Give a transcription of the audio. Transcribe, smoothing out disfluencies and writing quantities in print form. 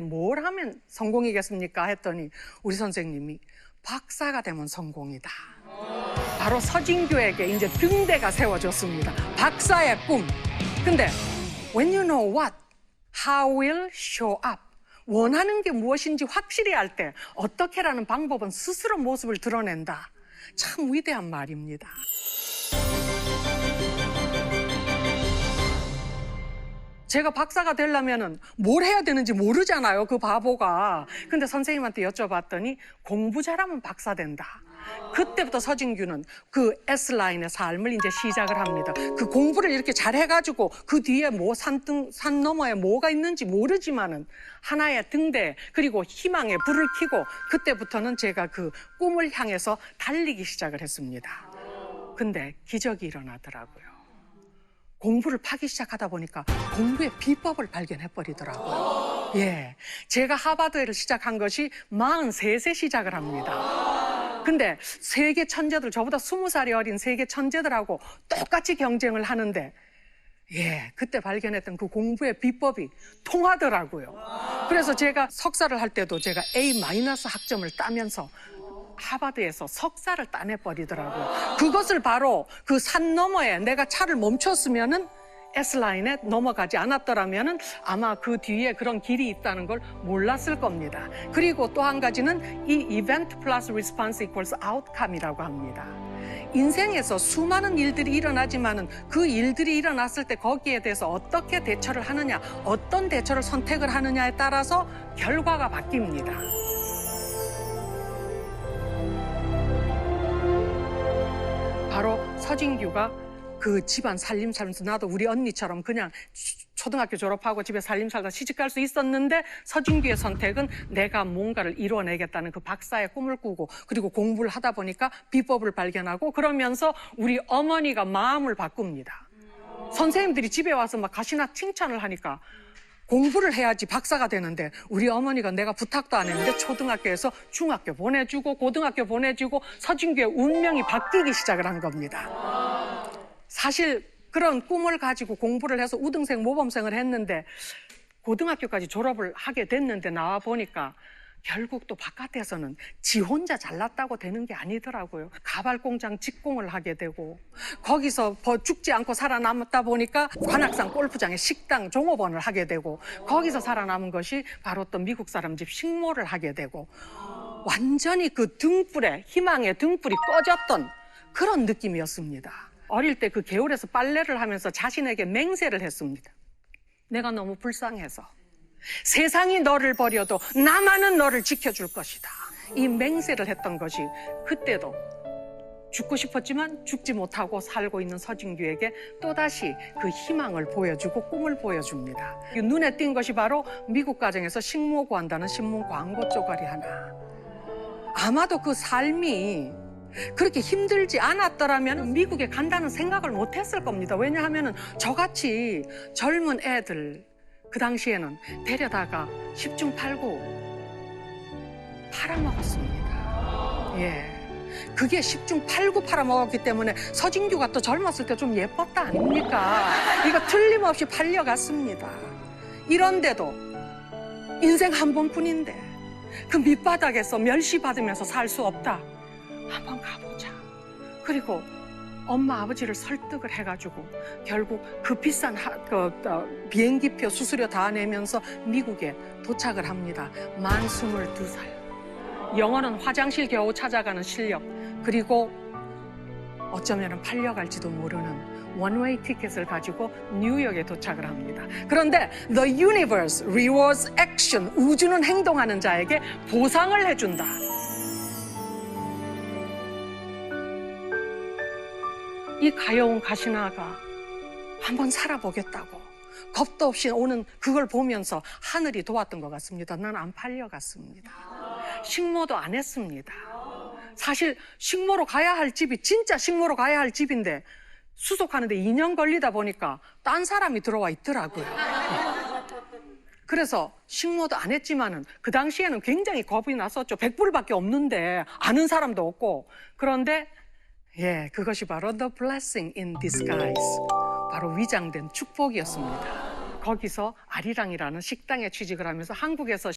뭘 하면 성공이겠습니까? 했더니 우리 선생님이 박사가 되면 성공이다. 바로 서진규에게 이제 등대가 세워졌습니다. 박사의 꿈. 근데 when you know what, how will show up. 원하는 게 무엇인지 확실히 알 때 어떻게라는 방법은 스스로 모습을 드러낸다. 참 위대한 말입니다. 제가 박사가 되려면은 뭘 해야 되는지 모르잖아요, 그 바보가. 근데 선생님한테 여쭤봤더니 공부 잘하면 박사 된다. 그때부터 서진규는 그 S라인의 삶을 이제 시작을 합니다. 그 공부를 이렇게 잘 해가지고 그 뒤에 뭐 산 너머에 뭐가 있는지 모르지만은 하나의 등대 그리고 희망의 불을 켜고 그때부터는 제가 그 꿈을 향해서 달리기 시작을 했습니다. 근데 기적이 일어나더라고요. 공부를 파기 시작하다 보니까 공부의 비법을 발견해버리더라고요. 예, 제가 하버드를 시작한 것이 43세 시작을 합니다. 근데 세계 천재들, 저보다 20살이 어린 세계 천재들하고 똑같이 경쟁을 하는데 예, 그때 발견했던 그 공부의 비법이 통하더라고요. 그래서 제가 석사를 할 때도 제가 A- 학점을 따면서 하버드에서 석사를 따내버리더라고요. 그것을 바로 그 산 너머에 내가 차를 멈췄으면은 S라인에 넘어가지 않았더라면은 아마 그 뒤에 그런 길이 있다는 걸 몰랐을 겁니다. 그리고 또 한 가지는 이 Event plus Response equals Outcome이라고 합니다. 인생에서 수많은 일들이 일어나지만은 그 일들이 일어났을 때 거기에 대해서 어떻게 대처를 하느냐, 어떤 대처를 선택을 하느냐에 따라서 결과가 바뀝니다. 바로 서진규가 그 집안 살림 살면서 나도 우리 언니처럼 그냥 초등학교 졸업하고 집에 살림 살다 시집갈 수 있었는데 서진규의 선택은 내가 뭔가를 이뤄내겠다는 그 박사의 꿈을 꾸고 그리고 공부를 하다 보니까 비법을 발견하고 그러면서 우리 어머니가 마음을 바꿉니다. 선생님들이 집에 와서 막 가시나 칭찬을 하니까 공부를 해야지 박사가 되는데 우리 어머니가 내가 부탁도 안 했는데 초등학교에서 중학교 보내주고 고등학교 보내주고 서진규의 운명이 바뀌기 시작을 한 겁니다. 사실 그런 꿈을 가지고 공부를 해서 우등생 모범생을 했는데 고등학교까지 졸업을 하게 됐는데 나와 보니까 결국 또 바깥에서는 지 혼자 잘났다고 되는 게 아니더라고요. 가발 공장 직공을 하게 되고 거기서 죽지 않고 살아남았다 보니까 관악산 골프장에 식당 종업원을 하게 되고 거기서 살아남은 것이 바로 또 미국 사람 집 식모를 하게 되고 완전히 그 등불에 희망의 등불이 꺼졌던 그런 느낌이었습니다. 어릴 때 그 개울에서 빨래를 하면서 자신에게 맹세를 했습니다. 내가 너무 불쌍해서 세상이 너를 버려도 나만은 너를 지켜줄 것이다. 이 맹세를 했던 것이 그때도 죽고 싶었지만 죽지 못하고 살고 있는 서진규에게 또다시 그 희망을 보여주고 꿈을 보여줍니다. 눈에 띈 것이 바로 미국 가정에서 식모 구한다는 신문 광고 쪼가리 하나. 아마도 그 삶이 그렇게 힘들지 않았더라면 미국에 간다는 생각을 못했을 겁니다. 왜냐하면 저같이 젊은 애들 그 당시에는 데려다가 10중 8구 팔아먹었습니다. 예, 그게 10중 8구 팔아먹었기 때문에 서진규가 또 젊었을 때 좀 예뻤다 아닙니까? 이거 틀림없이 팔려갔습니다. 이런데도 인생 한 번뿐인데 그 밑바닥에서 멸시받으면서 살 수 없다. 한번 가보자. 그리고 엄마 아버지를 설득을 해가지고 결국 그 비싼 비행기표 수수료 다 내면서 미국에 도착을 합니다. 만 22살. 영어는 화장실 겨우 찾아가는 실력. 그리고 어쩌면 팔려갈지도 모르는 원웨이 티켓을 가지고 뉴욕에 도착을 합니다. 그런데 The Universe Rewards Action, 우주는 행동하는 자에게 보상을 해준다. 이 가여운 가시나가 한번 살아보겠다고 겁도 없이 오는 그걸 보면서 하늘이 도왔던 것 같습니다. 난 안 팔려갔습니다. 식모도 안 했습니다. 사실 식모로 가야 할 집이 진짜 식모로 가야 할 집인데 수속하는데 2년 걸리다 보니까 딴 사람이 들어와 있더라고요. 그래서 식모도 안 했지만은 그 당시에는 굉장히 겁이 났었죠. 100불밖에 없는데 아는 사람도 없고. 그런데 예, 그것이 바로 The Blessing in Disguise, 바로 위장된 축복이었습니다. 거기서 아리랑이라는 식당에 취직을 하면서 한국에서